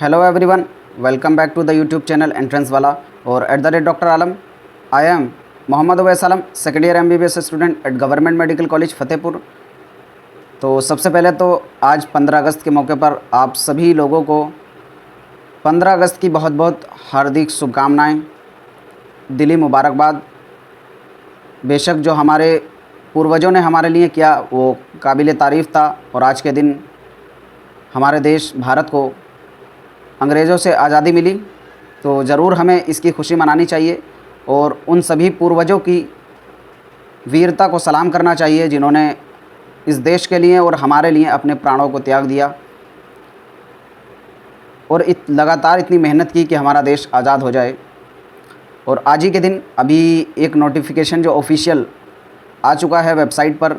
Hello everyone, welcome back to the YouTube channel entrance वाला और @doctor Alam. I am Mohammad Uvais Alam, second year MBBS student at government medical college Fatehpur. तो सबसे पहले तो आज 15 अगस्त के मौके पर आप सभी लोगों को 15 अगस्त की बहुत बहुत हार्दिक शुभकामनाएं, दिली मुबारकबाद। बेशक जो हमारे पूर्वजों ने हमारे लिए किया वो काबिल तारीफ़ था और आज के दिन हमारे देश भारत को अंग्रेज़ों से आज़ादी मिली, तो ज़रूर हमें इसकी खुशी मनानी चाहिए और उन सभी पूर्वजों की वीरता को सलाम करना चाहिए जिन्होंने इस देश के लिए और हमारे लिए अपने प्राणों को त्याग दिया और लगातार इतनी मेहनत की कि हमारा देश आज़ाद हो जाए। और आज ही के दिन अभी एक नोटिफिकेशन जो ऑफिशियल आ चुका है वेबसाइट पर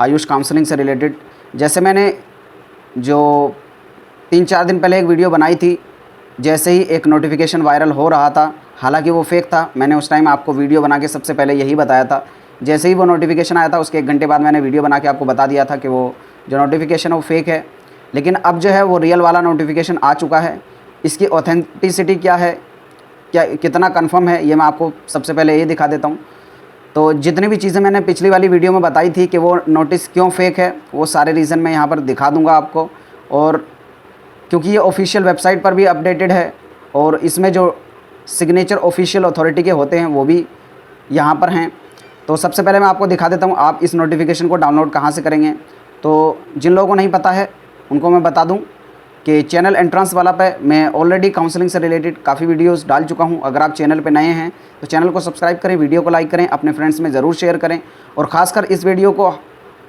आयुष काउंसलिंग से रिलेटेड। जैसे मैंने जो 3-4 दिन पहले एक वीडियो बनाई थी, जैसे ही एक नोटिफिकेशन वायरल हो रहा था, हालांकि वो फेक था, मैंने उस टाइम आपको वीडियो बना के सबसे पहले यही बताया था। जैसे ही वो नोटिफिकेशन आया था उसके 1 घंटे बाद मैंने वीडियो बना के आपको बता दिया था कि वो जो नोटिफिकेशन है वो फेक है। लेकिन अब जो है वो रियल वाला नोटिफिकेशन आ चुका है। इसकी ऑथेंटिसिटी क्या है, क्या कितना कन्फर्म है, ये मैं आपको सबसे पहले ये दिखा देता हूँ। तो जितनी भी चीज़ें मैंने पिछली वाली वीडियो में बताई थी कि वो नोटिस क्यों फेक है, वो सारे रीज़न मैं यहाँ पर दिखा दूँगा आपको। और क्योंकि ये ऑफिशियल वेबसाइट पर भी अपडेटेड है और इसमें जो सिग्नेचर ऑफिशियल अथॉरिटी के होते हैं वो भी यहाँ पर हैं। तो सबसे पहले मैं आपको दिखा देता हूँ आप इस नोटिफिकेशन को डाउनलोड कहाँ से करेंगे। तो जिन लोगों को नहीं पता है उनको मैं बता दूँ कि चैनल एंट्रेंस वाला पे मैं ऑलरेडी काउंसलिंग से रिलेटेड काफ़ी वीडियोस डाल चुका हूँ। अगर आप चैनल पे नए हैं तो चैनल को सब्सक्राइब करें, वीडियो को लाइक करें, अपने फ्रेंड्स में ज़रूर शेयर करें और ख़ासकर इस वीडियो को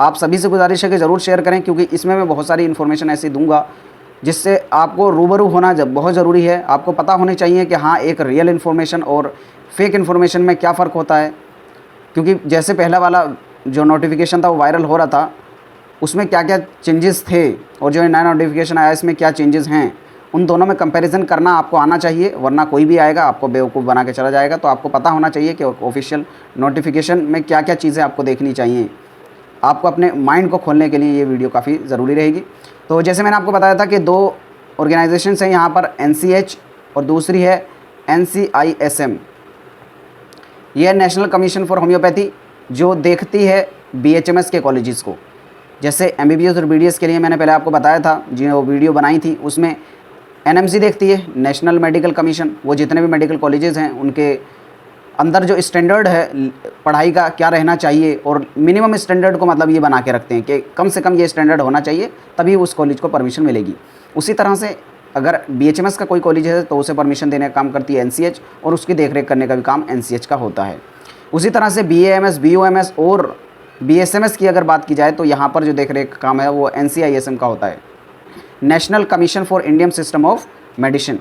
आप सभी से गुजारिश है कि ज़रूर शेयर करें, क्योंकि इसमें मैं बहुत सारी इन्फॉर्मेशन ऐसी दूँगा जिससे आपको रूबरू होना जब बहुत ज़रूरी है। आपको पता होनी चाहिए कि हाँ, एक रियल इन्फॉर्मेशन और फेक इन्फॉर्मेशन में क्या फ़र्क होता है। क्योंकि जैसे पहला वाला जो नोटिफिकेशन था वो वायरल हो रहा था, उसमें क्या क्या चेंजेस थे और जो नया नोटिफिकेशन आया इसमें क्या चेंजेस हैं, उन दोनों में कंपैरिजन करना आपको आना चाहिए, वरना कोई भी आएगा आपको बेवकूफ़ बना के चला जाएगा। तो आपको पता होना चाहिए कि ऑफिशियल नोटिफिकेशन में क्या क्या चीज़ें आपको देखनी चाहिए। आपको अपने माइंड को खोलने के लिए ये वीडियो काफ़ी ज़रूरी रहेगी। तो जैसे मैंने आपको बताया था कि 2 ऑर्गेनाइजेशंस हैं यहाँ पर, NCH और दूसरी है NCISM। ये है नेशनल कमीशन फॉर होम्योपैथी, जो देखती है BHMS के कॉलेजेस को। जैसे MBBS और BDS के लिए मैंने पहले आपको बताया था, जो वीडियो बनाई थी उसमें NMC देखती है, नेशनल मेडिकल कमीशन। वो जितने भी मेडिकल कॉलेजेस हैं उनके अंदर जो स्टैंडर्ड है पढ़ाई का क्या रहना चाहिए, और मिनिमम स्टैंडर्ड को मतलब ये बना के रखते हैं कि कम से कम ये स्टैंडर्ड होना चाहिए तभी उस कॉलेज को परमिशन मिलेगी। उसी तरह से अगर BHMS का कोई कॉलेज है तो उसे परमिशन देने का काम करती है NCH और उसकी देखरेख करने का भी काम NCH का होता है। उसी तरह से BAMS, BOMS और BSMS की अगर बात की जाए तो यहाँ पर जो देखरेख का काम है वो NCISM का होता है, national commission for Indian system of medicine.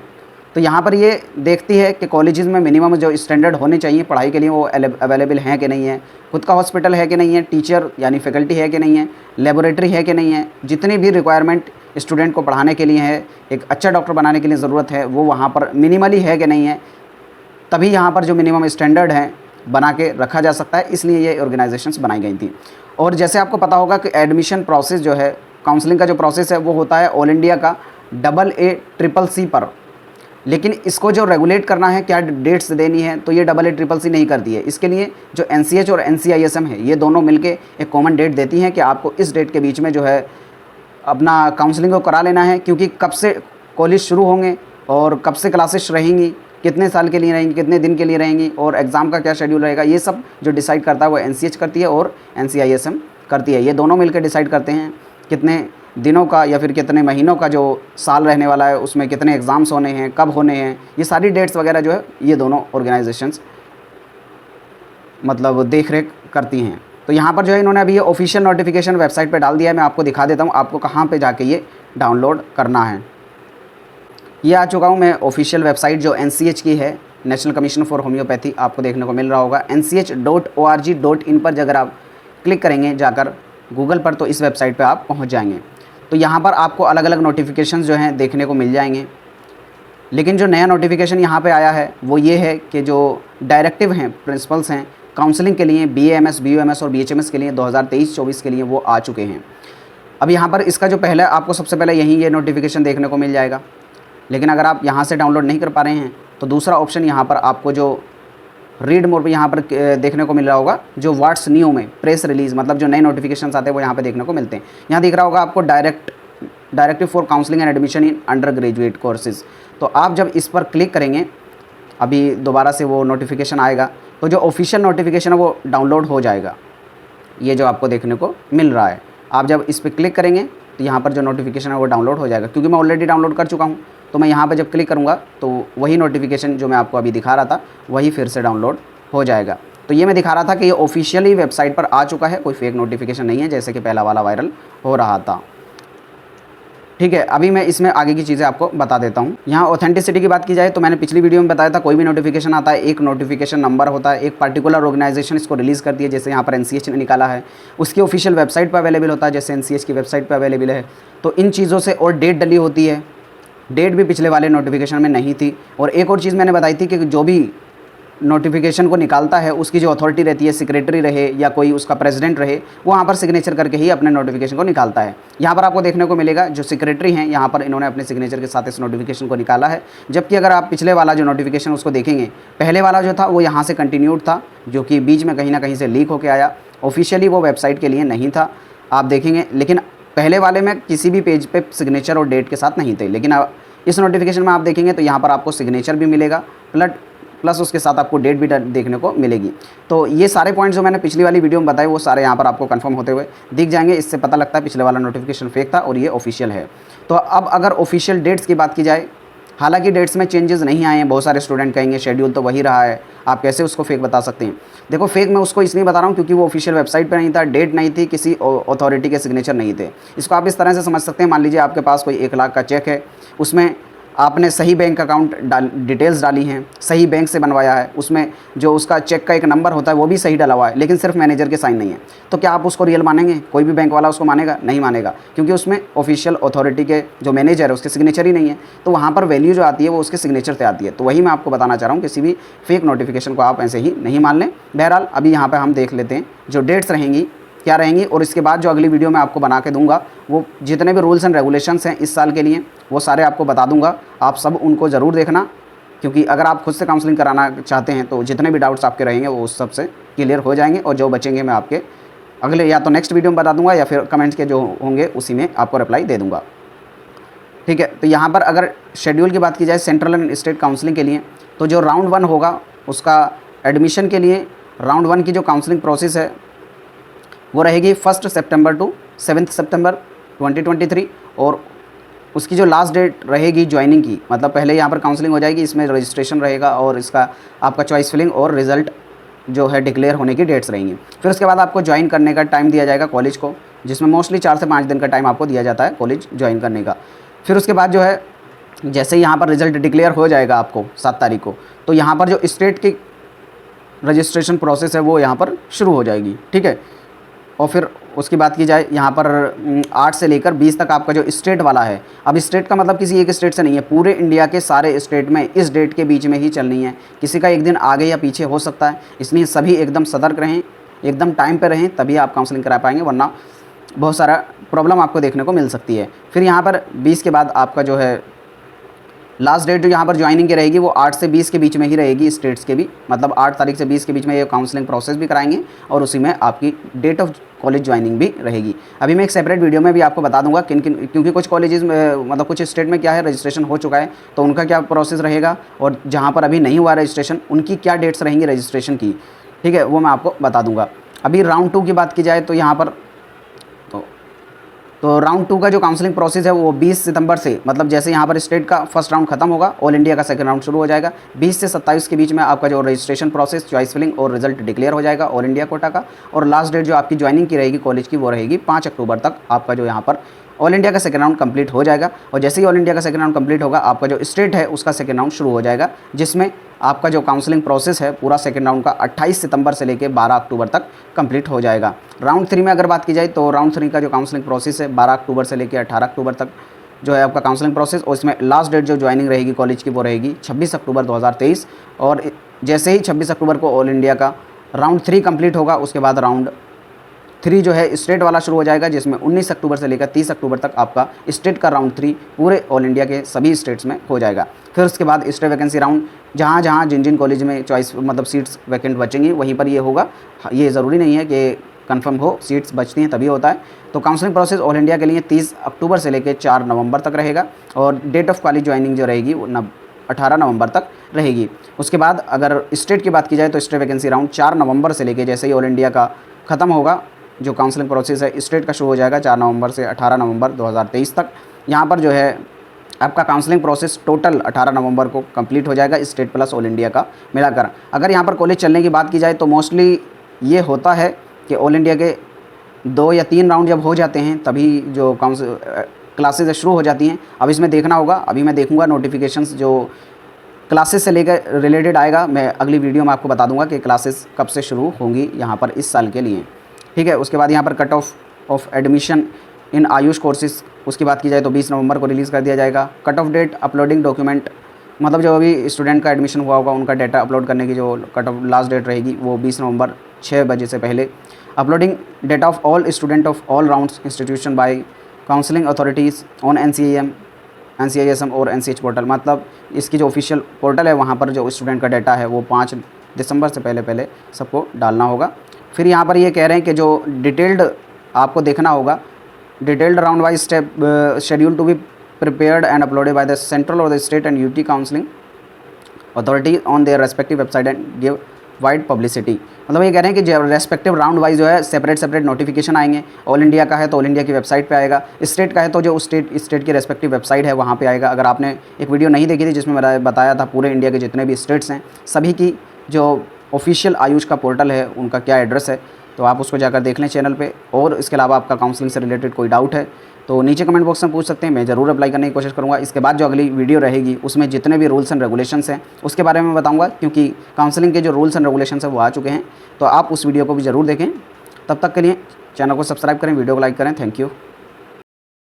तो यहाँ पर ये देखती है कि कॉलेजेस में मिनिमम जो स्टैंडर्ड होने चाहिए पढ़ाई के लिए वो अवेलेबल हैं कि नहीं है, खुद का हॉस्पिटल है कि नहीं है, टीचर यानी फैकल्टी है कि नहीं है, लेबोरेटरी है कि नहीं है, जितनी भी रिक्वायरमेंट स्टूडेंट को पढ़ाने के लिए है, एक अच्छा डॉक्टर बनाने के लिए ज़रूरत है, वो वहाँ पर मिनिमली है कि नहीं है, तभी यहाँ पर जो मिनिमम स्टैंडर्ड है बना के रखा जा सकता है। इसलिए ये ऑर्गेनाइजेशंस बनाई गई थी। और जैसे आपको पता होगा कि एडमिशन प्रोसेस जो है, काउंसलिंग का जो प्रोसेस है वो होता है ऑल इंडिया का AA CCC पर। लेकिन इसको जो रेगुलेट करना है, क्या डेट्स देनी है, तो ये AA CCC नहीं करती है। इसके लिए जो NCH और NCISM है ये दोनों मिलके एक कॉमन डेट देती हैं कि आपको इस डेट के बीच में जो है अपना काउंसलिंग को करा लेना है, क्योंकि कब से कॉलेज शुरू होंगे और कब से क्लासेस रहेंगी, कितने साल के लिए रहेंगी, कितने दिन के लिए रहेंगी और एग्ज़ाम का क्या शेड्यूल रहेगा, ये सब जो डिसाइड करता है वो NCH करती है और NCISM करती है। ये दोनों मिलकर डिसाइड करते हैं कितने दिनों का या फिर कितने महीनों का जो साल रहने वाला है उसमें कितने एग्ज़ाम्स होने हैं, कब होने हैं, ये सारी डेट्स वगैरह जो है ये दोनों ऑर्गेनाइजेशंस मतलब देख रेख करती हैं। तो यहाँ पर जो है इन्होंने अभी ये ऑफिशियल नोटिफिकेशन वेबसाइट पे डाल दिया है। मैं आपको दिखा देता हूँ आपको कहाँ पे जाके ये डाउनलोड करना है। ये आ चुका हूँ मैं ऑफिशियल वेबसाइट जो NCH की है, नेशनल कमीशन फॉर होम्योपैथी, आपको देखने को मिल रहा होगा nch.org.in पर अगर आप क्लिक करेंगे जाकर गूगल पर तो इस वेबसाइट पर आप पहुँच जाएंगे। तो यहाँ पर आपको अलग अलग नोटिफिकेशन जो हैं देखने को मिल जाएंगे। लेकिन जो नया नोटिफिकेशन यहाँ पे आया है वो ये है कि जो डायरेक्टिव हैं, प्रिंसिपल्स हैं काउंसलिंग के लिए BAMS, BOMS और BHMS के लिए 2023-24 के लिए वो आ चुके हैं। अब यहाँ पर इसका जो पहले आपको सबसे पहले यहीं ये नोटिफिकेशन देखने को मिल जाएगा। लेकिन अगर आप यहाँ से डाउनलोड नहीं कर पा रहे हैं तो दूसरा ऑप्शन यहाँ पर आपको जो रीड मोड पे यहाँ पर देखने को मिल रहा होगा, जो व्हाट्स न्यू में प्रेस रिलीज़ मतलब जो नए नोटिफिकेशंस आते हैं वो यहाँ पे देखने को मिलते हैं। यहाँ दिख रहा होगा आपको directive for counselling and admission in under graduate courses. तो आप जब इस पर क्लिक करेंगे, अभी दोबारा से वो नोटिफिकेशन आएगा, तो जो ऑफिशियल नोटिफिकेशन है वो डाउनलोड हो जाएगा। ये जो आपको देखने को मिल रहा है, आप जब इस पर क्लिक करेंगे तो यहाँ पर जो नोटिफिकेशन है वो डाउनलोड हो जाएगा। क्योंकि मैं ऑलरेडी डाउनलोड कर चुका हूँ, तो मैं यहाँ पर जब क्लिक करूँगा तो वही नोटिफिकेशन जो मैं आपको अभी दिखा रहा था वही फिर से डाउनलोड हो जाएगा। तो ये मैं दिखा रहा था कि ये ऑफिशियली वेबसाइट पर आ चुका है, कोई फेक नोटिफिकेशन नहीं है जैसे कि पहला वाला वायरल हो रहा था। ठीक है, अभी मैं इसमें आगे की चीज़ें आपको बता देता हूँ। यहाँ ऑथेंटिसिटी की बात की जाए तो मैंने पिछली वीडियो में बताया था, कोई भी नोटिफिकेशन आता है एक नोटिफिकेशन नंबर होता है, एक पर्टिकुलर ऑर्गेनाइजेशन इसको रिलीज़ करती है। जैसे यहाँ पर एनसीएच ने निकाला है, उसकी ऑफिशियल वेबसाइट पर अवेलेबल होता है, जैसे एनसीएच की वेबसाइट पर अवेलेबल है। तो इन चीज़ों से और डेट डली होती है, डेट भी पिछले वाले नोटिफिकेशन में नहीं थी। और एक और चीज़ मैंने बताई थी कि जो भी नोटिफिकेशन को निकालता है उसकी जो अथॉरिटी रहती है, सेक्रेटरी रहे या कोई उसका प्रेसिडेंट रहे, वो वहाँ पर सिग्नेचर करके ही अपने नोटिफिकेशन को निकालता है। यहाँ पर आपको देखने को मिलेगा जो सेक्रेटरी हैं, यहाँ पर इन्होंने अपने सिग्नेचर के साथ इस नोटिफिकेशन को निकाला है। जबकि अगर आप पिछले वाला जो नोटिफिकेशन उसको देखेंगे, पहले वाला जो था वो यहाँ से कंटिन्यूड था, जो कि बीच में कहीं ना कहीं से लीक होकर आया, ऑफिशियली वो वेबसाइट के लिए नहीं था, आप देखेंगे। लेकिन पहले वाले में किसी भी पेज पे सिग्नेचर और डेट के साथ नहीं थे, लेकिन इस नोटिफिकेशन में आप देखेंगे तो यहाँ पर आपको सिग्नेचर भी मिलेगा, प्लस उसके साथ आपको डेट भी देखने को मिलेगी। तो ये सारे पॉइंट्स जो मैंने पिछली वाली वीडियो में बताए वो सारे यहाँ पर आपको कंफर्म होते हुए दिख जाएंगे। इससे पता लगता है पिछले वाला नोटिफिकेशन फेक था और ये ऑफिशियल है। तो अब अगर ऑफिशियल डेट्स की बात की जाए, हालांकि डेट्स में चेंजेस नहीं आए हैं, बहुत सारे स्टूडेंट कहेंगे शेड्यूल तो वही रहा है, आप कैसे उसको फेक बता सकते हैं। देखो, फेक मैं उसको इसलिए बता रहा हूँ क्योंकि वो ऑफिशियल वेबसाइट पर नहीं था, डेट नहीं थी, किसी अथॉरिटी के सिग्नेचर नहीं थे। इसको आप इस तरह से समझ सकते हैं, मान लीजिए आपके पास कोई 1 लाख का चेक है, उसमें आपने सही बैंक अकाउंट डिटेल्स डाली हैं, सही बैंक से बनवाया है, उसमें जो उसका चेक का एक नंबर होता है वो भी सही डाला हुआ है, लेकिन सिर्फ मैनेजर के साइन नहीं है। तो क्या आप उसको रियल मानेंगे? कोई भी बैंक वाला उसको मानेगा? नहीं मानेगा, क्योंकि उसमें ऑफिशियल अथॉरिटी के जो मैनेजर है उसके सिग्नेचर ही नहीं है। तो वहाँ पर वैल्यू जो आती है वो उसके सिग्नेचर से आती है। तो वही मैं आपको बताना चाह रहा हूँ, किसी भी फेक नोटिफिकेशन को आप ऐसे ही नहीं मान लें। बहरहाल अभी यहाँ पर हम देख लेते हैं जो डेट्स रहेंगी क्या रहेंगी, और इसके बाद जो अगली वीडियो मैं आपको बना के दूंगा वो जितने भी रूल्स एंड रेगुलेशंस हैं इस साल के लिए वो सारे आपको बता दूंगा। आप सब उनको ज़रूर देखना, क्योंकि अगर आप खुद से काउंसलिंग कराना चाहते हैं तो जितने भी डाउट्स आपके रहेंगे वो उस सब से क्लियर हो जाएंगे, और जो बचेंगे मैं आपके अगले या तो नेक्स्ट वीडियो में बता दूंगा या फिर कमेंट्स के जो होंगे उसी में आपको रिप्लाई दे दूँगा। ठीक है, तो यहाँ पर अगर शेड्यूल की बात की जाए सेंट्रल एंड स्टेट काउंसलिंग के लिए, तो जो राउंड 1 होगा उसका एडमिशन के लिए राउंड 1 की जो काउंसलिंग प्रोसेस है वो रहेगी 1 सितंबर टू 7 सितंबर 2023, और उसकी जो लास्ट डेट रहेगी ज्वाइनिंग की, मतलब पहले यहाँ पर काउंसलिंग हो जाएगी, इसमें रजिस्ट्रेशन रहेगा और इसका आपका चॉइस फिलिंग और रिज़ल्ट जो है डिक्लेयर होने की डेट्स रहेंगी। फिर उसके बाद आपको ज्वाइन करने का टाइम दिया जाएगा कॉलेज को, जिसमें मोस्टली 4 से 5 दिन का टाइम आपको दिया जाता है कॉलेज ज्वाइन करने का। फिर उसके बाद जो है जैसे ही यहाँ पर रिज़ल्ट डिक्लेयर हो जाएगा आपको 7 तारीख को, तो यहाँ पर जो स्टेट की रजिस्ट्रेशन प्रोसेस है वो यहाँ पर शुरू हो जाएगी। ठीक है, और फिर उसकी बात की जाए यहाँ पर 8 से लेकर 20 तक आपका जो स्टेट वाला है, अब स्टेट का मतलब किसी एक स्टेट से नहीं है, पूरे इंडिया के सारे स्टेट में इस डेट के बीच में ही चलनी है, किसी का एक दिन आगे या पीछे हो सकता है। इसलिए सभी एकदम सतर्क रहें, एकदम टाइम पे रहें, तभी आप काउंसलिंग करा पाएंगे, वरना बहुत सारा प्रॉब्लम आपको देखने को मिल सकती है। फिर यहाँ पर 20 के बाद आपका जो है लास्ट डेट जो यहाँ पर ज्वाइनिंग की रहेगी वो 8 से 20 के बीच में ही रहेगी, स्टेट्स के भी, मतलब 8 तारीख से 20 के बीच में ये काउंसलिंग प्रोसेस भी कराएंगे और उसी में आपकी डेट ऑफ कॉलेज ज्वाइनिंग भी रहेगी। अभी मैं एक सेपरेट वीडियो में भी आपको बता दूंगा किन किन, क्योंकि कुछ कॉलेजेस में मतलब कुछ स्टेट में क्या है रजिस्ट्रेशन हो चुका है तो उनका क्या प्रोसेस रहेगा, और जहाँ पर अभी नहीं हुआ रजिस्ट्रेशन उनकी क्या डेट्स रहेंगी रजिस्ट्रेशन की। ठीक है, वो मैं आपको बता दूँगा। अभी राउंड 2 की बात की जाए तो यहाँ पर तो राउंड 2 का जो काउंसलिंग प्रोसेस है वो 20 सितंबर से, मतलब जैसे यहाँ पर स्टेट का फर्स्ट राउंड खत्म होगा, ऑल इंडिया का सेकंड राउंड शुरू हो जाएगा। 20 से 27 के बीच में आपका जो रजिस्ट्रेशन प्रोसेस, चॉइस फिलिंग और रिजल्ट डिक्लेयर हो जाएगा ऑल इंडिया कोटा का, और लास्ट डेट जो आपकी ज्वाइनिंग की रहेगी कॉलेज की वो रहेगी 5 अक्टूबर तक। आपका जो यहाँ पर ऑल इंडिया का सेकंड राउंड कंप्लीट हो जाएगा, और जैसे ही ऑल इंडिया का सेकंड राउंड कंप्लीट होगा आपका जो स्टेट है उसका सेकंड राउंड शुरू हो जाएगा, जिसमें आपका जो काउंसलिंग प्रोसेस है पूरा सेकंड राउंड का 28 सितंबर से लेकर 12 अक्टूबर तक कंप्लीट हो जाएगा। राउंड 3 में अगर बात की जाए तो राउंड 3 का जो काउंसलिंग प्रोसेस है 12 अक्टूबर से लेकर 18 अक्टूबर तक जो है आपका काउंसलिंग प्रोसेस, और इसमें लास्ट डेट जो ज्वाइनिंग रहेगी कॉलेज की वो रहेगी 26 अक्टूबर 2023, और जैसे ही 26 अक्टूबर को ऑल इंडिया का राउंड 3 कंप्लीट होगा उसके बाद राउंड 3 जो है स्टेट वाला शुरू हो जाएगा, जिसमें 19 अक्टूबर से लेकर 30 अक्टूबर तक आपका स्टेट का राउंड 3 पूरे ऑल इंडिया के सभी स्टेट्स में हो जाएगा। फिर उसके बाद स्टेट वैकेंसी राउंड, जहाँ जहाँ जिन जिन कॉलेज में चॉइस मतलब सीट्स वैकेंट बचेंगी वहीं पर ये होगा। ये ज़रूरी नहीं है कि कंफर्म हो, सीट्स बचती हैं तभी होता है। तो काउंसलिंग प्रोसेस ऑल इंडिया के लिए 30 अक्टूबर से लेकर 4 नवंबर तक रहेगा, और डेट ऑफ कॉलेज ज्वाइनिंग जो रहेगी वो 18 नवंबर तक रहेगी। उसके बाद अगर स्टेट की बात की जाए तो स्टेट वैकेंसी राउंड 4 नवंबर से लेकर, जैसे ही ऑल इंडिया का ख़त्म होगा, जो काउंसलिंग प्रोसेस है स्टेट का शुरू हो जाएगा 4 नवंबर से 18 नवंबर 2023 तक। यहाँ पर जो है आपका काउंसलिंग प्रोसेस टोटल 18 नवंबर को कंप्लीट हो जाएगा, स्टेट प्लस ऑल इंडिया का मिलाकर। अगर यहाँ पर कॉलेज चलने की बात की जाए तो मोस्टली ये होता है कि ऑल इंडिया के 2 या 3 राउंड जब हो जाते हैं तभी जो क्लासेज शुरू हो जाती हैं। अब इसमें देखना होगा, अभी मैं देखूंगा नोटिफिकेशंस जो क्लासेस से लेकर रिलेटेड आएगा, मैं अगली वीडियो में आपको बता दूंगा कि क्लासेस कब से शुरू होंगी यहाँ पर इस साल के लिए, ठीक है। उसके बाद यहाँ पर cut off admission in Ayush courses, उसकी बात की जाए तो 20 नवंबर को रिलीज़ कर दिया जाएगा। Cut off date uploading document, मतलब जो अभी स्टूडेंट का एडमिशन हुआ होगा उनका डाटा अपलोड करने की जो कट ऑफ लास्ट डेट रहेगी वो 20 नवंबर 6 बजे से पहले। Uploading data of all student of all rounds institution by counselling authorities on NCISM और NCH पोर्टल, मतलब इसकी जो ऑफिशियल पोर्टल है वहाँ पर जो स्टूडेंट का डाटा है वो 5 दिसंबर से पहले सबको डालना होगा। फिर यहाँ पर ये कह रहे हैं कि जो डिटेल्ड आपको देखना होगा, detailed round wise step schedule to be prepared and uploaded by the central or the state and UT counseling authority on their respective website and give wide publicity. मतलब ये कह रहे हैं कि रेस्पेक्टिव राउंड वाइज जो है separate notification आएंगे। All India का है तो ऑल इंडिया की वेबसाइट पे आएगा, स्टेट का है तो जो स्टेट की रेस्पेक्टिव वेबसाइट है वहाँ पे आएगा। अगर आपने एक वीडियो नहीं देखी थी जिसमें मैंने बताया था पूरे इंडिया के जितने भी स्टेट्स हैं सभी की जो ऑफिशियल आयुष का पोर्टल है उनका क्या एड्रेस है, तो आप उसको जाकर देख लें चैनल पे। और इसके अलावा आपका काउंसलिंग से रिलेटेड कोई डाउट है तो नीचे कमेंट बॉक्स में पूछ सकते हैं, मैं ज़रूर अप्लाई करने की कोशिश करूँगा। इसके बाद जो अगली वीडियो रहेगी उसमें जितने भी रूल्स एंड रेगुलेशंस हैं उसके बारे में बताऊँगा, क्योंकि काउंसलिंग के जो रूल्स एंड रेगुलेशंस हैं वो आ चुके हैं, तो आप उस वीडियो को भी ज़रूर देखें। तब तक के लिए चैनल को सब्सक्राइब करें, वीडियो को लाइक करें। Thank you.